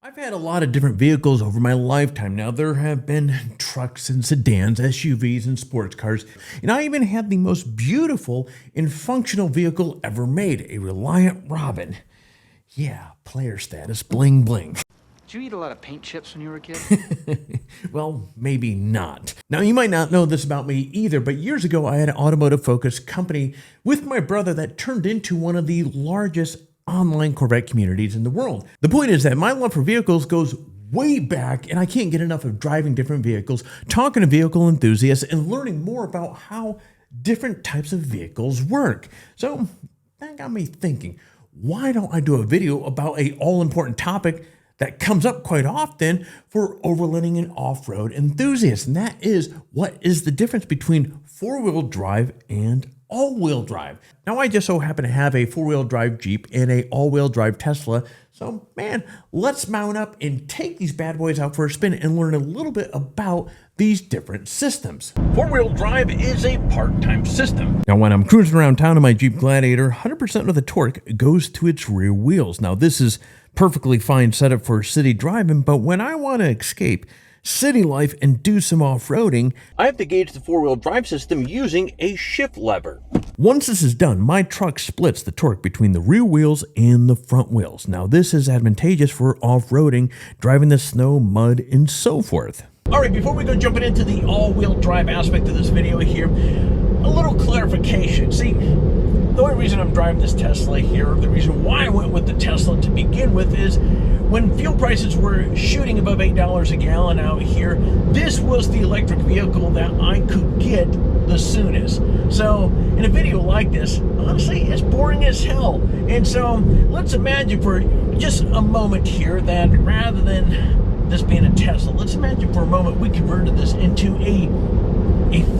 I've had a lot of different vehicles over my lifetime. Now, there have been trucks and sedans, SUVs and sports cars, and I even had the most beautiful and functional vehicle ever made, a Reliant Robin. Yeah, player status, bling bling. Did you eat a lot of paint chips when you were a kid? Well, maybe not. Now, you might not know this about me either, but years ago I had an automotive-focused company with my brother that turned into one of the largest online Corvette communities in the world. The point is that my love for vehicles goes way back, and I can't get enough of driving different vehicles, talking to vehicle enthusiasts, and learning more about how different types of vehicles work. So that got me thinking, why don't I do a video about a all-important topic that comes up quite often for overlanding and off-road enthusiasts? And that is, what is the difference between four-wheel drive and all-wheel drive? Now, I just so happen to have a four-wheel drive Jeep and a all-wheel drive Tesla. So, man, let's mount up and take these bad boys out for a spin and learn a little bit about these different systems. Four-wheel drive is a part-time system. Now, when I'm cruising around town in my Jeep Gladiator, 100% of the torque goes to its rear wheels. Now, this is perfectly fine setup for city driving, but when I want to escape city life and do some off-roading, I have to gauge the four-wheel drive system using a shift lever. Once this is done, my truck splits the torque between the rear wheels and the front wheels. Now, this is advantageous for off-roading, driving the snow, mud, and so forth. All right, before we go jumping into the all-wheel drive aspect of this video here, a little clarification. See, the only reason I'm driving this Tesla here, the reason why I went with the Tesla to begin with, is when fuel prices were shooting above $8 a gallon out here, this was the electric vehicle that I could get the soonest. So in a video like this, honestly, it's boring as hell. And so let's imagine for just a moment here that rather than this being a Tesla, let's imagine for a moment we converted this into a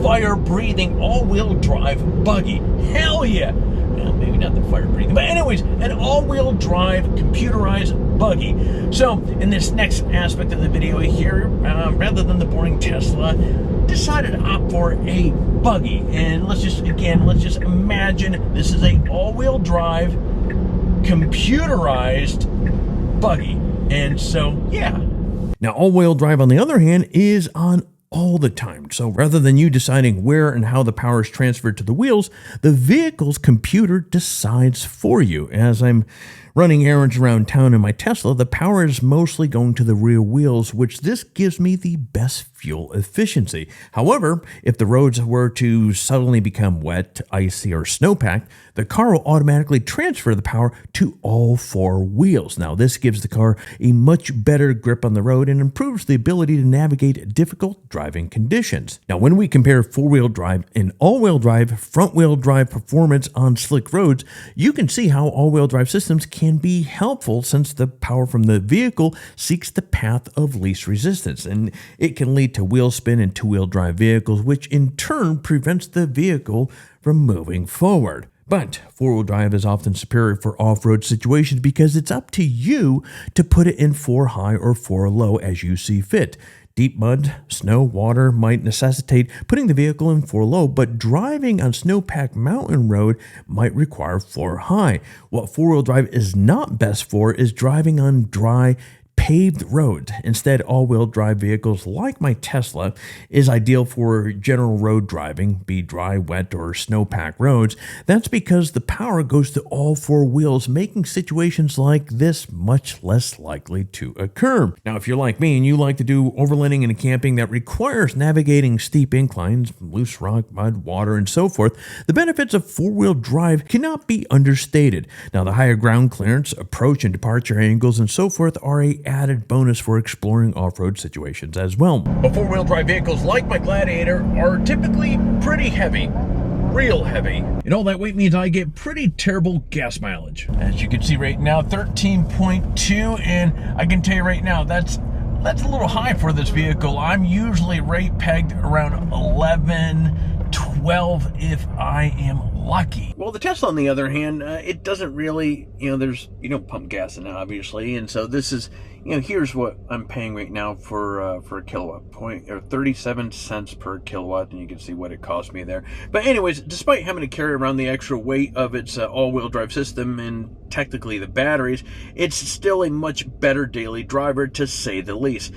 fire-breathing all-wheel drive buggy. Hell yeah! Well, maybe not the fire-breathing, but anyways, an all-wheel drive computerized buggy. So in this next aspect of the video here, rather than the boring Tesla, decided to opt for a buggy. And let's just imagine this is a all-wheel drive computerized buggy. And so, yeah. Now, all-wheel drive, on the other hand, is on all the time. So rather than you deciding where and how the power is transferred to the wheels, the vehicle's computer decides for you. As I'm running errands around town in my Tesla, the power is mostly going to the rear wheels, which this gives me the best fuel efficiency. However, if the roads were to suddenly become wet, icy, or snowpacked, the car will automatically transfer the power to all four wheels. Now, this gives the car a much better grip on the road and improves the ability to navigate difficult driving conditions. Now, when we compare four-wheel drive and all-wheel drive, front-wheel drive performance on slick roads, you can see how all-wheel drive systems can be helpful since the power from the vehicle seeks the path of least resistance, and it can lead to wheel spin in two-wheel drive vehicles, which in turn prevents the vehicle from moving forward. But four-wheel drive is often superior for off-road situations because it's up to you to put it in four high or four low as you see fit. Deep mud, snow, water might necessitate putting the vehicle in four low, but driving on snow-packed mountain road might require four high. What four-wheel drive is not best for is driving on dry, paved roads. Instead, all-wheel drive vehicles like my Tesla is ideal for general road driving, be dry, wet, or snow-packed roads. That's because the power goes to all four wheels, making situations like this much less likely to occur. Now, if you're like me and you like to do overlanding and camping that requires navigating steep inclines, loose rock, mud, water, and so forth, the benefits of four-wheel drive cannot be understated. Now, the higher ground clearance, approach and departure angles, and so forth are a added bonus for exploring off-road situations as well. But four-wheel drive vehicles like my Gladiator are typically pretty heavy, real heavy, and all that weight means I get pretty terrible gas mileage. As you can see right now, 13.2, and I can tell you right now, that's a little high for this vehicle. I'm usually rate pegged around 11, 12 if I am lucky. Well, the Tesla, on the other hand, it doesn't really, there's, pump gas in it, obviously, and so this is, here's what I'm paying right now for a kilowatt, 37 cents per kilowatt, and you can see what it cost me there. But anyways, despite having to carry around the extra weight of its all-wheel drive system and technically the batteries, it's still a much better daily driver, to say the least.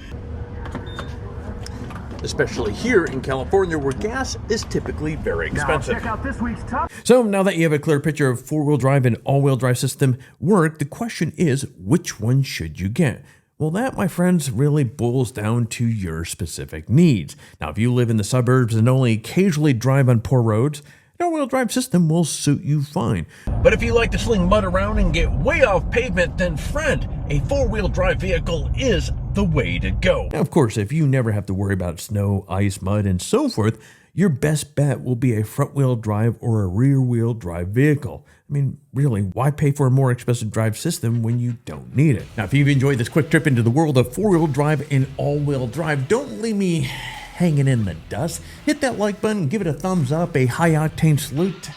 Especially here in California, where gas is typically very expensive. Now check out this week's top. So now that you have a clear picture of four-wheel drive and all-wheel drive system work, the question is, which one should you get? Well, that, my friends, really boils down to your specific needs. Now, if you live in the suburbs and only occasionally drive on poor roads, an all-wheel drive system will suit you fine. But if you like to sling mud around and get way off pavement, then friend, a four-wheel drive vehicle is the way to go. Now, of course, if you never have to worry about snow, ice, mud, and so forth, your best bet will be a front-wheel drive or a rear-wheel drive vehicle. I mean, really, why pay for a more expensive drive system when you don't need it? Now, if you've enjoyed this quick trip into the world of four-wheel drive and all-wheel drive, don't leave me hanging in the dust. Hit that like button, give it a thumbs up, a high-octane salute,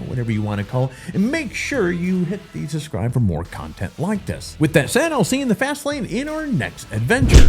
whatever you want to call it, and make sure you hit the subscribe for more content like this. With that said, I'll see you in the fast lane in our next adventure.